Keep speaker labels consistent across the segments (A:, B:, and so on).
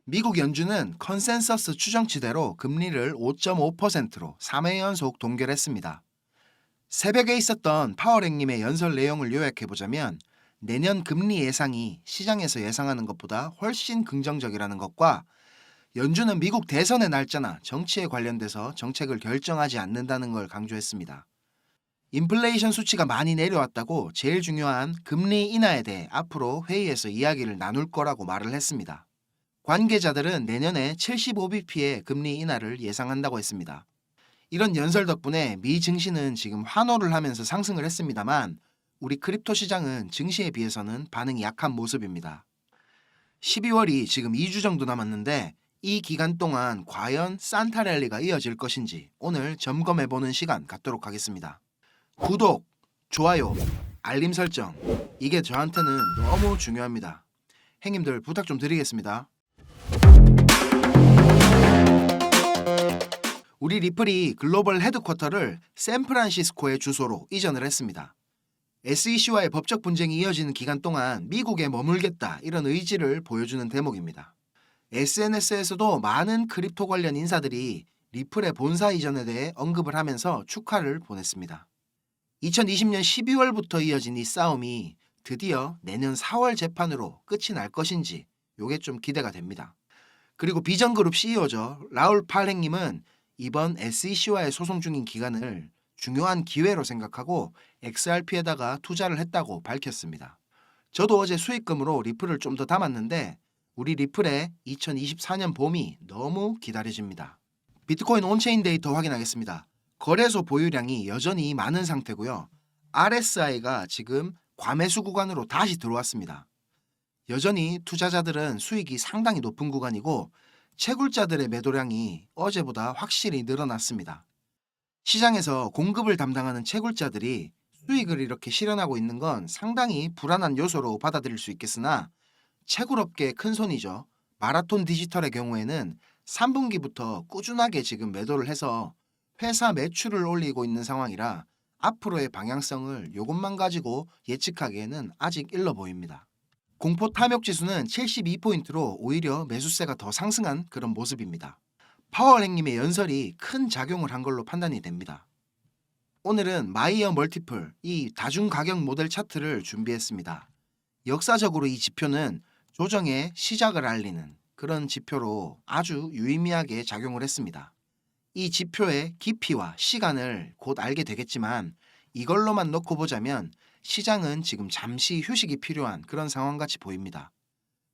A: 미국 연준은 컨센서스 추정치대로 금리를 5.5%로 3회 연속 동결했습니다. 새벽에 있었던 파월행님의 연설 내용을 요약해보자면 내년 금리 예상이 시장에서 예상하는 것보다 훨씬 긍정적이라는 것과 연준은 미국 대선의 날짜나 정치에 관련돼서 정책을 결정하지 않는다는 걸 강조했습니다. 인플레이션 수치가 많이 내려왔다고 제일 중요한 금리 인하에 대해 앞으로 회의에서 이야기를 나눌 거라고 말을 했습니다. 관계자들은 내년에 75bp의 금리 인하를 예상한다고 했습니다. 이런 연설 덕분에 미 증시는 지금 환호를 하면서 상승을 했습니다만 우리 크립토 시장은 증시에 비해서는 반응이 약한 모습입니다. 12월이 지금 2주 정도 남았는데 이 기간 동안 과연 산타 랠리가 이어질 것인지 오늘 점검해보는 시간 갖도록 하겠습니다. 구독, 좋아요, 알림 설정 이게 저한테는 너무 중요합니다. 행님들 부탁 좀 드리겠습니다. 우리 리플이 글로벌 헤드쿼터를 샌프란시스코의 주소로 이전을 했습니다. SEC와의 법적 분쟁이 이어지는 기간 동안 미국에 머물겠다 이런 의지를 보여주는 대목입니다. SNS에서도 많은 크립토 관련 인사들이 리플의 본사 이전에 대해 언급을 하면서 축하를 보냈습니다. 2020년 12월부터 이어진 이 싸움이 드디어 내년 4월 재판으로 끝이 날 것인지 요게 좀 기대가 됩니다. 그리고 비전그룹 CEO죠. 라울 팔행님은 이번 SEC와의 소송 중인 기간을 중요한 기회로 생각하고 XRP에다가 투자를 했다고 밝혔습니다. 저도 어제 수익금으로 리플을 좀 더 담았는데 우리 리플의 2024년 봄이 너무 기다려집니다. 비트코인 온체인 데이터 확인하겠습니다. 거래소 보유량이 여전히 많은 상태고요. RSI가 지금 과매수 구간으로 다시 들어왔습니다. 여전히 투자자들은 수익이 상당히 높은 구간이고 채굴자들의 매도량이 어제보다 확실히 늘어났습니다. 시장에서 공급을 담당하는 채굴자들이 수익을 이렇게 실현하고 있는 건 상당히 불안한 요소로 받아들일 수 있겠으나 채굴업계의 큰손이죠. 마라톤 디지털의 경우에는 3분기부터 꾸준하게 지금 매도를 해서 회사 매출을 올리고 있는 상황이라 앞으로의 방향성을 이것만 가지고 예측하기에는 아직 일러 보입니다. 공포 탐욕 지수는 72포인트로 오히려 매수세가 더 상승한 그런 모습입니다. 파월행님의 연설이 큰 작용을 한 걸로 판단이 됩니다. 오늘은 마이어 멀티플, 이 다중가격 모델 차트를 준비했습니다. 역사적으로 이 지표는 조정의 시작을 알리는 그런 지표로 아주 유의미하게 작용을 했습니다. 이 지표의 깊이와 시간을 곧 알게 되겠지만 이걸로만 놓고 보자면 시장은 지금 잠시 휴식이 필요한 그런 상황같이 보입니다.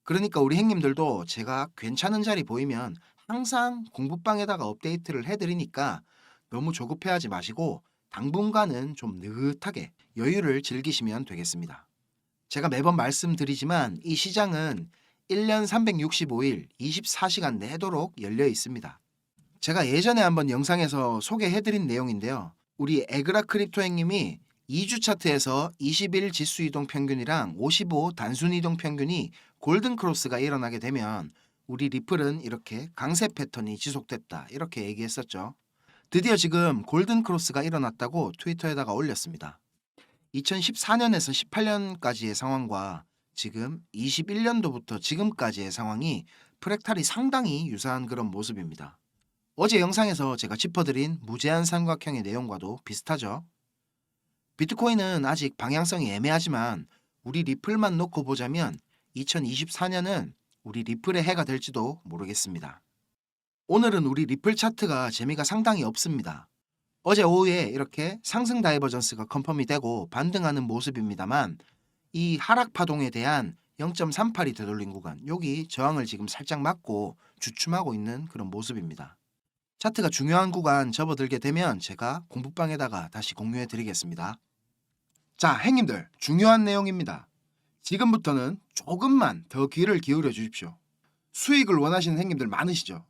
A: 그러니까 우리 행님들도 제가 괜찮은 자리 보이면 항상 공부방에다가 업데이트를 해드리니까 너무 조급해하지 마시고 당분간은 좀 느긋하게 여유를 즐기시면 되겠습니다. 제가 매번 말씀드리지만 이 시장은 1년 365일 24시간 내도록 열려 있습니다. 제가 예전에 한번 영상에서 소개해드린 내용인데요. 우리 에그라 크립토 행님이 2주 차트에서 21 지수 이동 평균이랑 55 단순 이동 평균이 골든 크로스가 일어나게 되면 우리 리플은 이렇게 강세 패턴이 지속됐다 이렇게 얘기했었죠. 드디어 지금 골든 크로스가 일어났다고 트위터에다가 올렸습니다. 2014년에서 18년까지의 상황과 지금 21년도부터 지금까지의 상황이 프랙탈이 상당히 유사한 그런 모습입니다. 어제 영상에서 제가 짚어드린 무제한 삼각형의 내용과도 비슷하죠. 비트코인은 아직 방향성이 애매하지만 우리 리플만 놓고 보자면 2024년은 우리 리플의 해가 될지도 모르겠습니다. 오늘은 우리 리플 차트가 재미가 상당히 없습니다. 어제 오후에 이렇게 상승 다이버전스가 컨펌이 되고 반등하는 모습입니다만 이 하락 파동에 대한 0.38이 되돌린 구간 여기 저항을 지금 살짝 맞고 주춤하고 있는 그런 모습입니다. 차트가 중요한 구간 접어들게 되면 제가 공부방에다가 다시 공유해 드리겠습니다. 자, 행님들 중요한 내용입니다. 지금부터는 조금만 더 귀를 기울여 주십시오. 수익을 원하시는 행님들 많으시죠?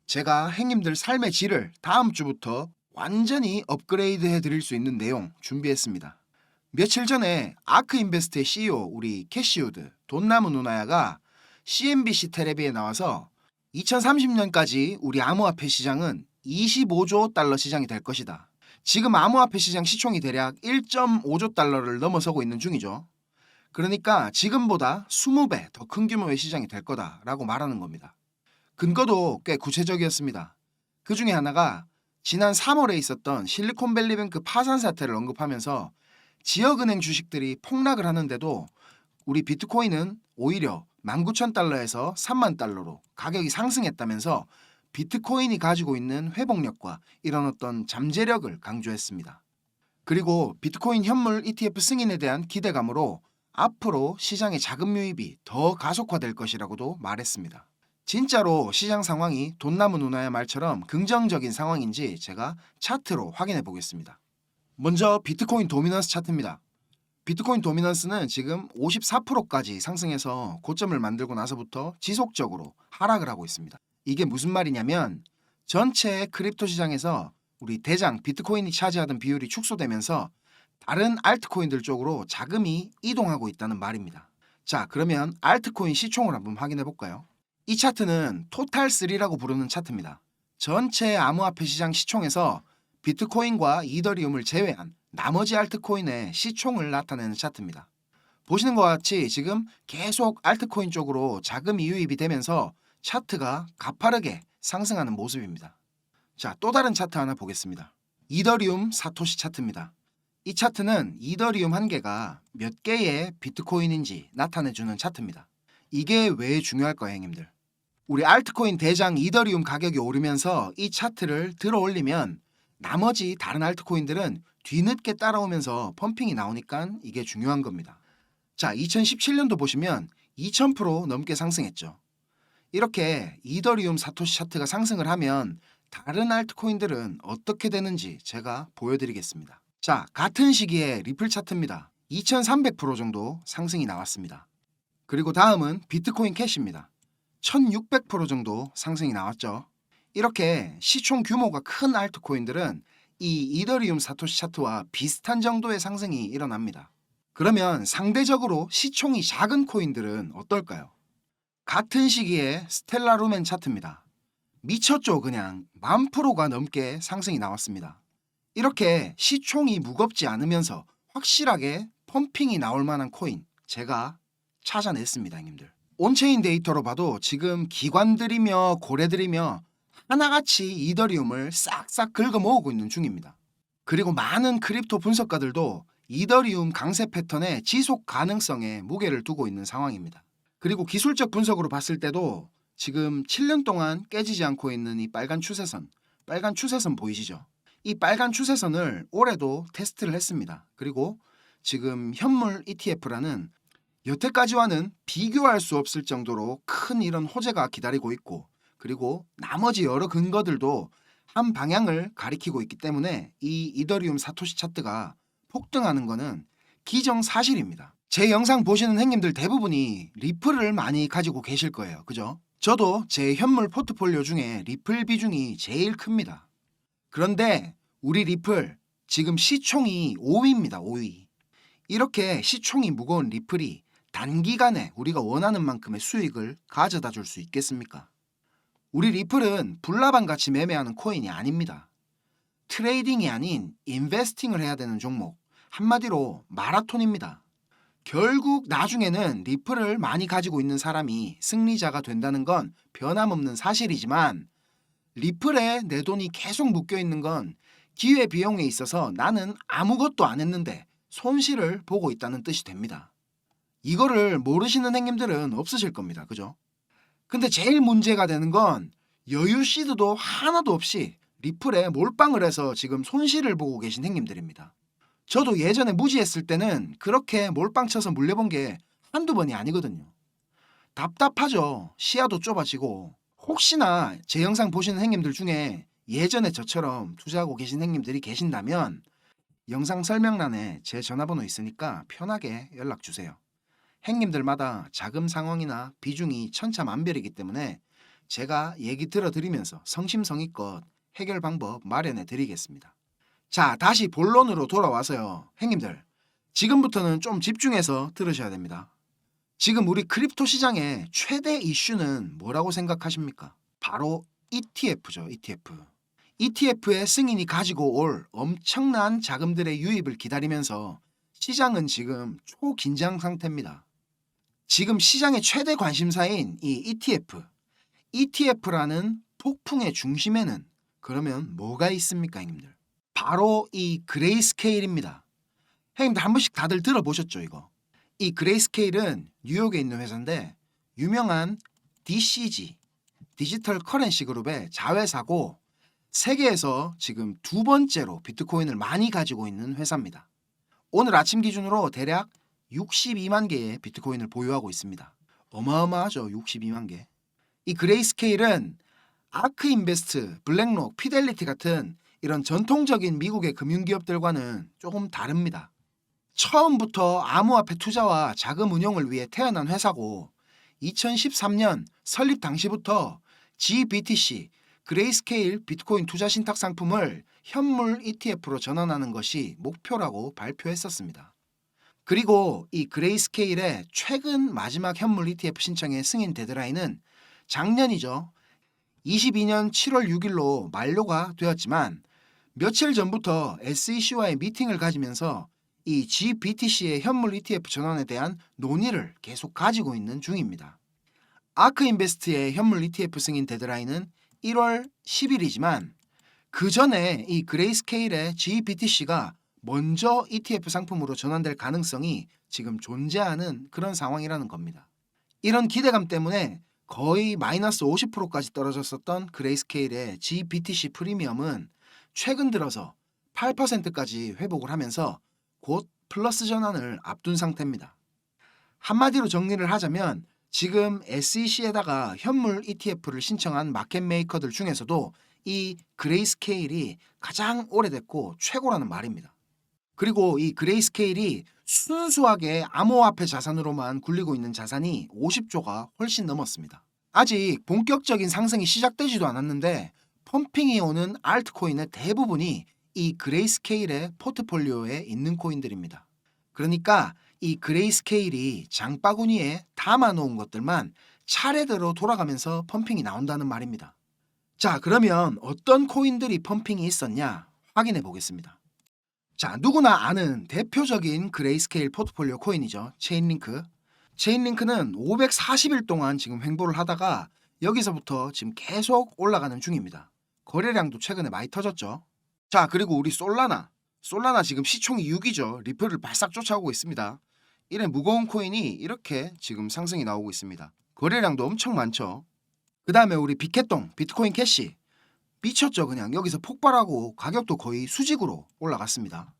A: 제가 행님들 삶의 질을 다음 주부터 완전히 업그레이드 해드릴 수 있는 내용 준비했습니다. 며칠 전에 아크인베스트의 CEO 우리 캐시우드 돈 남은 누나야가 CNBC 텔레비에 나와서 2030년까지 우리 암호화폐 시장은 25조 달러 시장이 될 것이다. 지금 암호화폐 시장 시총이 대략 1.5조 달러를 넘어서고 있는 중이죠. 그러니까 지금보다 20배 더 큰 규모의 시장이 될 거다라고 말하는 겁니다. 근거도 꽤 구체적이었습니다. 그 중에 하나가 지난 3월에 있었던 실리콘밸리뱅크 파산 사태를 언급하면서 지역은행 주식들이 폭락을 하는데도 우리 비트코인은 오히려 19,000달러에서 30,000달러로 가격이 상승했다면서 비트코인이 가지고 있는 회복력과 이런 어떤 잠재력을 강조했습니다. 그리고 비트코인 현물 ETF 승인에 대한 기대감으로 앞으로 시장의 자금 유입이 더 가속화될 것이라고도 말했습니다. 진짜로 시장 상황이 돈 남은 운하의 말처럼 긍정적인 상황인지 제가 차트로 확인해 보겠습니다. 먼저 비트코인 도미넌스 차트입니다. 비트코인 도미넌스는 지금 54%까지 상승해서 고점을 만들고 나서부터 지속적으로 하락을 하고 있습니다. 이게 무슨 말이냐면 전체 크립토 시장에서 우리 대장 비트코인이 차지하던 비율이 축소되면서 다른 알트코인들 쪽으로 자금이 이동하고 있다는 말입니다. 자, 그러면 알트코인 시총을 한번 확인해 볼까요? 이 차트는 토탈3라고 부르는 차트입니다. 전체 암호화폐 시장 시총에서 비트코인과 이더리움을 제외한 나머지 알트코인의 시총을 나타내는 차트입니다. 보시는 것과 같이 지금 계속 알트코인 쪽으로 자금이 유입이 되면서 차트가 가파르게 상승하는 모습입니다. 자, 또 다른 차트 하나 보겠습니다. 이더리움 사토시 차트입니다. 이 차트는 이더리움 한 개가 몇 개의 비트코인인지 나타내주는 차트입니다. 이게 왜 중요할까요, 형님들? 우리 알트코인 대장 이더리움 가격이 오르면서 이 차트를 들어 올리면 나머지 다른 알트코인들은 뒤늦게 따라오면서 펌핑이 나오니까 이게 중요한 겁니다. 자, 2017년도 보시면 2000% 넘게 상승했죠. 이렇게 이더리움 사토시 차트가 상승을 하면 다른 알트코인들은 어떻게 되는지 제가 보여드리겠습니다. 자, 같은 시기에 리플 차트입니다. 2300% 정도 상승이 나왔습니다. 그리고 다음은 비트코인 캐시입니다. 1600% 정도 상승이 나왔죠. 이렇게 시총 규모가 큰 알트코인들은 이 이더리움 사토시 차트와 비슷한 정도의 상승이 일어납니다. 그러면 상대적으로 시총이 작은 코인들은 어떨까요? 같은 시기에 스텔라 루멘 차트입니다. 미쳤죠. 그냥 10,000%가 넘게 상승이 나왔습니다. 이렇게 시총이 무겁지 않으면서 확실하게 펌핑이 나올 만한 코인 제가 찾아냈습니다, 형님들. 온체인 데이터로 봐도 지금 기관들이며 고래들이며 하나같이 이더리움을 싹싹 긁어 모으고 있는 중입니다. 그리고 많은 크립토 분석가들도 이더리움 강세 패턴의 지속 가능성에 무게를 두고 있는 상황입니다. 그리고 기술적 분석으로 봤을 때도 지금 7년 동안 깨지지 않고 있는 이 빨간 추세선 보이시죠? 이 빨간 추세선을 올해도 테스트를 했습니다. 그리고 지금 현물 ETF라는 여태까지와는 비교할 수 없을 정도로 큰 이런 호재가 기다리고 있고, 그리고 나머지 여러 근거들도 한 방향을 가리키고 있기 때문에 이 이더리움 사토시 차트가 폭등하는 것은 기정사실입니다. 제 영상 보시는 형님들 대부분이 리플을 많이 가지고 계실 거예요. 그죠? 저도 제 현물 포트폴리오 중에 리플 비중이 제일 큽니다. 그런데 우리 리플 지금 시총이 5위입니다. 5위. 이렇게 시총이 무거운 리플이 단기간에 우리가 원하는 만큼의 수익을 가져다 줄 수 있겠습니까? 우리 리플은 불나방같이 매매하는 코인이 아닙니다. 트레이딩이 아닌 인베스팅을 해야 되는 종목, 한마디로 마라톤입니다. 결국 나중에는 리플을 많이 가지고 있는 사람이 승리자가 된다는 건 변함없는 사실이지만, 리플에 내 돈이 계속 묶여 있는 건 기회비용에 있어서 나는 아무것도 안 했는데 손실을 보고 있다는 뜻이 됩니다. 이거를 모르시는 형님들은 없으실 겁니다. 그죠? 근데 제일 문제가 되는 건 여유 시드도 하나도 없이 리플에 몰빵을 해서 지금 손실을 보고 계신 형님들입니다. 저도 예전에 무지했을 때는 그렇게 몰빵 쳐서 물려본 게 한두 번이 아니거든요. 답답하죠. 시야도 좁아지고. 혹시나 제 영상 보시는 형님들 중에 예전에 저처럼 투자하고 계신 형님들이 계신다면 영상 설명란에 제 전화번호 있으니까 편하게 연락 주세요. 형님들마다 자금 상황이나 비중이 천차만별이기 때문에 제가 얘기 들어드리면서 성심성의껏 해결 방법 마련해 드리겠습니다. 자, 다시 본론으로 돌아와서요. 형님들, 지금부터는 좀 집중해서 들으셔야 됩니다. 지금 우리 크립토 시장의 최대 이슈는 뭐라고 생각하십니까? 바로 ETF죠. ETF. ETF의 승인이 가지고 올 엄청난 자금들의 유입을 기다리면서 시장은 지금 초긴장 상태입니다. 지금 시장의 최대 관심사인 이 ETF라는 폭풍의 중심에는 그러면 뭐가 있습니까, 형님들? 바로 이 그레이스케일입니다. 형님들 한 번씩 다들 들어보셨죠, 이거? 이 그레이스케일은 뉴욕에 있는 회사인데 유명한 DCG, 디지털 커런시 그룹의 자회사고 세계에서 지금 두 번째로 비트코인을 많이 가지고 있는 회사입니다. 오늘 아침 기준으로 대략 62만 개의 비트코인을 보유하고 있습니다. 어마어마하죠, 62만 개. 이 그레이스케일은 아크인베스트, 블랙록, 피델리티 같은 이런 전통적인 미국의 금융기업들과는 조금 다릅니다. 처음부터 암호화폐 투자와 자금 운용을 위해 태어난 회사고 2013년 설립 당시부터 GBTC, 그레이스케일 비트코인 투자 신탁 상품을 현물 ETF로 전환하는 것이 목표라고 발표했었습니다. 그리고 이 그레이스케일의 최근 마지막 현물 ETF 신청의 승인 데드라인은 작년이죠. 22년 7월 6일로 만료가 되었지만 며칠 전부터 SEC와의 미팅을 가지면서 이 GBTC의 현물 ETF 전환에 대한 논의를 계속 가지고 있는 중입니다. 아크인베스트의 현물 ETF 승인 데드라인은 1월 10일이지만 그 전에 이 그레이스케일의 GBTC가 먼저 ETF 상품으로 전환될 가능성이 지금 존재하는 그런 상황이라는 겁니다. 이런 기대감 때문에 거의 마이너스 50%까지 떨어졌었던 그레이스케일의 GBTC 프리미엄은 최근 들어서 8%까지 회복을 하면서 곧 플러스 전환을 앞둔 상태입니다. 한마디로 정리를 하자면 지금 SEC에다가 현물 ETF를 신청한 마켓 메이커들 중에서도 이 그레이스케일이 가장 오래됐고 최고라는 말입니다. 그리고 이 그레이스케일이 순수하게 암호화폐 자산으로만 굴리고 있는 자산이 50조가 훨씬 넘었습니다. 아직 본격적인 상승이 시작되지도 않았는데 펌핑이 오는 알트코인의 대부분이 이 그레이스케일의 포트폴리오에 있는 코인들입니다. 그러니까 이 그레이스케일이 장바구니에 담아놓은 것들만 차례대로 돌아가면서 펌핑이 나온다는 말입니다. 자, 그러면 어떤 코인들이 펌핑이 있었냐 확인해 보겠습니다. 자, 누구나 아는 대표적인 그레이스케일 포트폴리오 코인이죠. 체인링크. 체인링크는 540일 동안 지금 횡보를 하다가 여기서부터 지금 계속 올라가는 중입니다. 거래량도 최근에 많이 터졌죠. 자, 그리고 우리 솔라나 지금 시총이 6이죠. 리플을 바싹 쫓아오고 있습니다. 이런 무거운 코인이 이렇게 지금 상승이 나오고 있습니다. 거래량도 엄청 많죠. 그 다음에 우리 비켓동, 비트코인 캐시 미쳤죠. 그냥 여기서 폭발하고 가격도 거의 수직으로 올라갔습니다.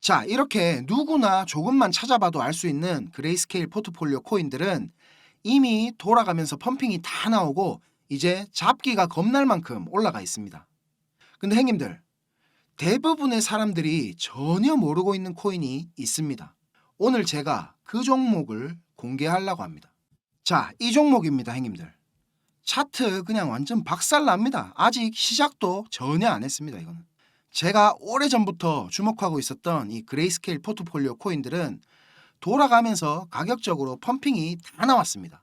A: 자, 이렇게 누구나 조금만 찾아봐도 알 수 있는 그레이스케일 포트폴리오 코인들은 이미 돌아가면서 펌핑이 다 나오고 이제 잡기가 겁날 만큼 올라가 있습니다. 근데 형님들, 대부분의 사람들이 전혀 모르고 있는 코인이 있습니다. 오늘 제가 그 종목을 공개하려고 합니다. 자, 이 종목입니다, 형님들. 차트 그냥 완전 박살납니다. 아직 시작도 전혀 안 했습니다. 이거는 제가 오래전부터 주목하고 있었던 이 그레이스케일 포트폴리오 코인들은 돌아가면서 가격적으로 펌핑이 다 나왔습니다.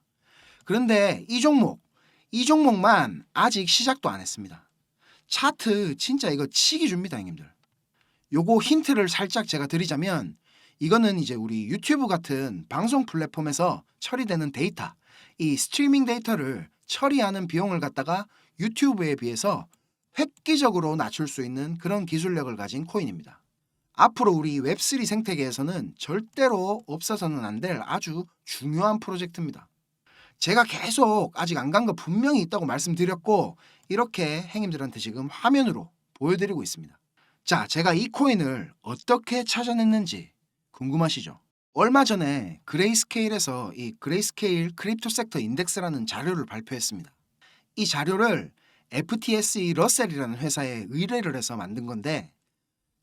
A: 그런데 이 종목만 아직 시작도 안 했습니다. 차트 진짜 이거 치기 줍니다, 형님들. 요거 힌트를 살짝 제가 드리자면 이거는 이제 우리 유튜브 같은 방송 플랫폼에서 처리되는 데이터, 이 스트리밍 데이터를 처리하는 비용을 갖다가 유튜브에 비해서 획기적으로 낮출 수 있는 그런 기술력을 가진 코인입니다. 앞으로 우리 웹3 생태계에서는 절대로 없어서는 안 될 아주 중요한 프로젝트입니다. 제가 계속 아직 안 간 거 분명히 있다고 말씀드렸고 이렇게 행님들한테 지금 화면으로 보여드리고 있습니다. 자, 제가 이 코인을 어떻게 찾아냈는지 궁금하시죠? 얼마 전에 그레이스케일에서 이 그레이스케일 크립토 섹터 인덱스라는 자료를 발표했습니다. 이 자료를 FTSE 러셀이라는 회사에 의뢰를 해서 만든 건데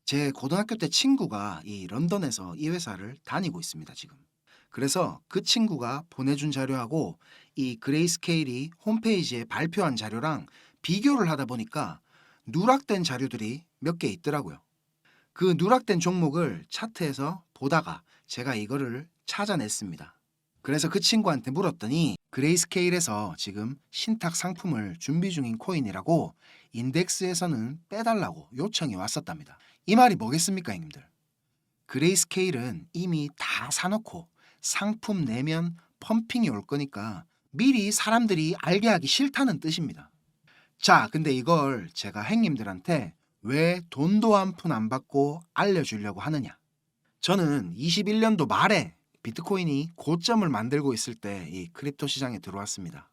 A: 제 고등학교 때 친구가 이 런던에서 이 회사를 다니고 있습니다, 지금. 그래서 그 친구가 보내준 자료하고 이 그레이스케일이 홈페이지에 발표한 자료랑 비교를 하다 보니까 누락된 자료들이 몇 개 있더라고요. 그 누락된 종목을 차트에서 보다가 제가 이거를 찾아냈습니다. 그래서 그 친구한테 물었더니 그레이스케일에서 지금 신탁 상품을 준비 중인 코인이라고 인덱스에서는 빼달라고 요청이 왔었답니다. 이 말이 뭐겠습니까, 형님들? 그레이스케일은 이미 다 사놓고 상품 내면 펌핑이 올 거니까 미리 사람들이 알게 하기 싫다는 뜻입니다. 자, 근데 이걸 제가 행님들한테 왜 돈도 한 푼 안 받고 알려주려고 하느냐? 저는 21년도 말에 비트코인이 고점을 만들고 있을 때 이 크립토 시장에 들어왔습니다.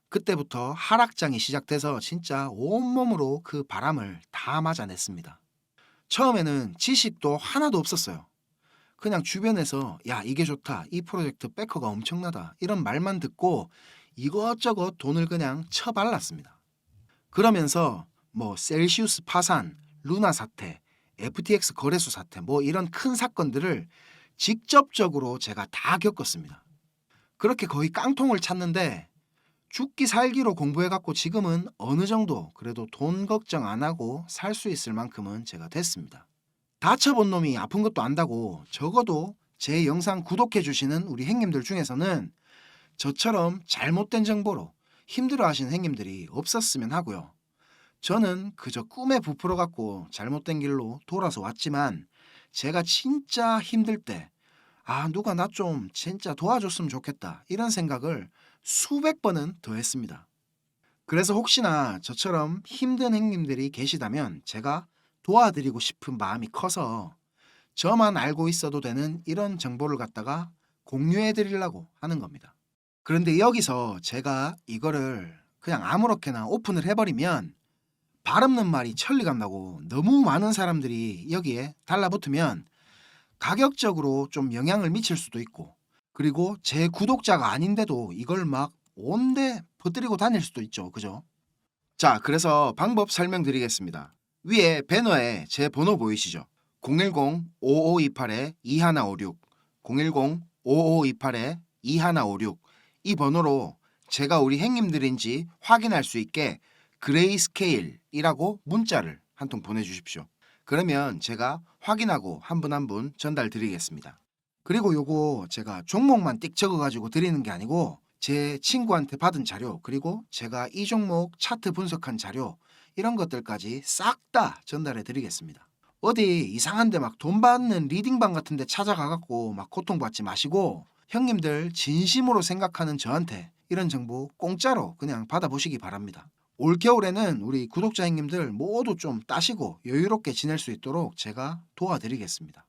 A: 그때부터 하락장이 시작돼서 진짜 온몸으로 그 바람을 다 맞아냈습니다. 처음에는 지식도 하나도 없었어요. 그냥 주변에서 야, 이게 좋다, 이 프로젝트 백허가 엄청나다 이런 말만 듣고 이것저것 돈을 그냥 쳐발랐습니다. 그러면서 뭐 셀시우스 파산, 루나 사태, FTX 거래소 사태 뭐 이런 큰 사건들을 직접적으로 제가 다 겪었습니다. 그렇게 거의 깡통을 찼는데 죽기 살기로 공부해갖고 지금은 어느 정도 그래도 돈 걱정 안 하고 살 수 있을 만큼은 제가 됐습니다. 다쳐본 놈이 아픈 것도 안다고 적어도 제 영상 구독해주시는 우리 행님들 중에서는 저처럼 잘못된 정보로 힘들어하시는 행님들이 없었으면 하고요. 저는 그저 꿈에 부풀어갖고 잘못된 길로 돌아서 왔지만 제가 진짜 힘들 때 누가 나 좀 진짜 도와줬으면 좋겠다 이런 생각을 수백 번은 더 했습니다. 그래서 혹시나 저처럼 힘든 행님들이 계시다면 제가 도와드리고 싶은 마음이 커서 저만 알고 있어도 되는 이런 정보를 갖다가 공유해 드리려고 하는 겁니다. 그런데 여기서 제가 이거를 그냥 아무렇게나 오픈을 해버리면 발 없는 말이 천리 간다고 너무 많은 사람들이 여기에 달라붙으면 가격적으로 좀 영향을 미칠 수도 있고 그리고 제 구독자가 아닌데도 이걸 막 온데 퍼뜨리고 다닐 수도 있죠. 그죠? 자, 그래서 방법 설명드리겠습니다. 위에 배너에 제 번호 보이시죠? 010-5528-2156 010-5528-2156 이 번호로 제가 우리 행님들인지 확인할 수 있게 그레이스케일이라고 문자를 한 통 보내주십시오. 그러면 제가 확인하고 한 분 한 분 전달 드리겠습니다. 그리고 요거 제가 종목만 띡 적어가지고 드리는 게 아니고 제 친구한테 받은 자료 그리고 제가 이 종목 차트 분석한 자료 이런 것들까지 싹 다 전달해 드리겠습니다. 어디 이상한데 막 돈 받는 리딩방 같은 데 찾아가갖고 막 고통받지 마시고 형님들 진심으로 생각하는 저한테 이런 정보 공짜로 그냥 받아보시기 바랍니다. 올겨울에는 우리 구독자 형님들 모두 좀 따시고 여유롭게 지낼 수 있도록 제가 도와드리겠습니다.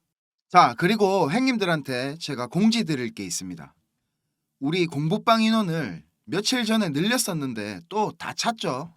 A: 자, 그리고 형님들한테 제가 공지 드릴 게 있습니다. 우리 공부방 인원을 며칠 전에 늘렸었는데 또 다 찼죠.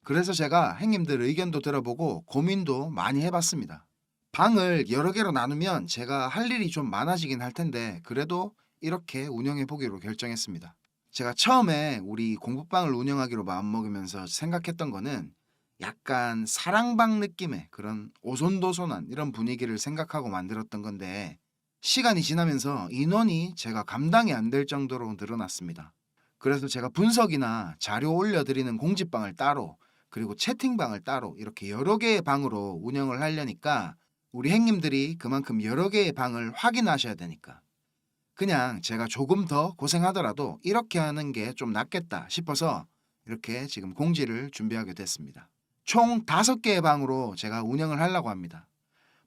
A: 그래서 제가 형님들 의견도 들어보고 고민도 많이 해봤습니다. 방을 여러 개로 나누면 제가 할 일이 좀 많아지긴 할 텐데 그래도 이렇게 운영해 보기로 결정했습니다. 제가 처음에 우리 공부방을 운영하기로 마음먹으면서 생각했던 거는 약간 사랑방 느낌의 그런 오손도손한 이런 분위기를 생각하고 만들었던 건데 시간이 지나면서 인원이 제가 감당이 안 될 정도로 늘어났습니다. 그래서 제가 분석이나 자료 올려드리는 공지방을 따로 그리고 채팅방을 따로 이렇게 여러 개의 방으로 운영을 하려니까 우리 행님들이 그만큼 여러 개의 방을 확인하셔야 되니까 그냥 제가 조금 더 고생하더라도 이렇게 하는 게 좀 낫겠다 싶어서 이렇게 지금 공지를 준비하게 됐습니다. 총 5개의 방으로 제가 운영을 하려고 합니다.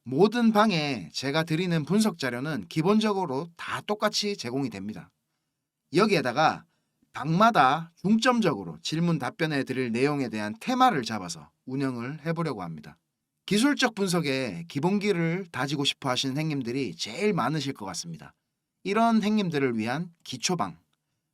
A: 모든 방에 제가 드리는 분석 자료는 기본적으로 다 똑같이 제공이 됩니다. 여기에다가 방마다 중점적으로 질문 답변해 드릴 내용에 대한 테마를 잡아서 운영을 해보려고 합니다. 기술적 분석에 기본기를 다지고 싶어 하시는 행님들이 제일 많으실 것 같습니다. 이런 행님들을 위한 기초방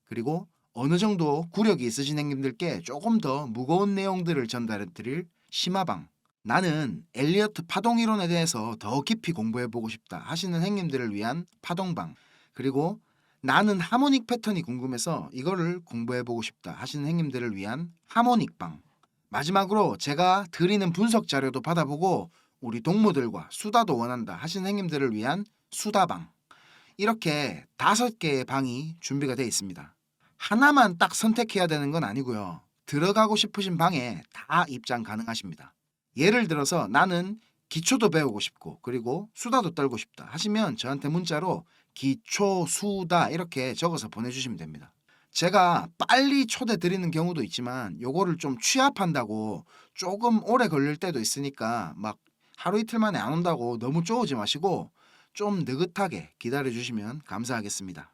A: 그리고 어느 정도 구력이 있으신 행님들께 조금 더 무거운 내용들을 전달해 드릴 심화방 나는 엘리어트 파동이론에 대해서 더 깊이 공부해보고 싶다 하시는 행님들을 위한 파동방 그리고 나는 하모닉 패턴이 궁금해서 이거를 공부해보고 싶다 하시는 행님들을 위한 하모닉방 마지막으로 제가 드리는 분석 자료도 받아보고 우리 동무들과 수다도 원한다 하시는 행님들을 위한 수다방 이렇게 5개의 방이 준비가 되어 있습니다. 하나만 딱 선택해야 되는 건 아니고요. 들어가고 싶으신 방에 다 입장 가능하십니다. 예를 들어서 나는 기초도 배우고 싶고 그리고 수다도 떨고 싶다 하시면 저한테 문자로 기초, 수다 이렇게 적어서 보내주시면 됩니다. 제가 빨리 초대 드리는 경우도 있지만 요거를 좀 취합한다고 조금 오래 걸릴 때도 있으니까 막 하루 이틀 만에 안 온다고 너무 쪼우지 마시고 좀 느긋하게 기다려 주시면 감사하겠습니다.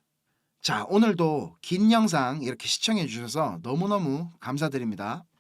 A: 자, 오늘도 긴 영상 이렇게 시청해 주셔서 너무너무 감사드립니다.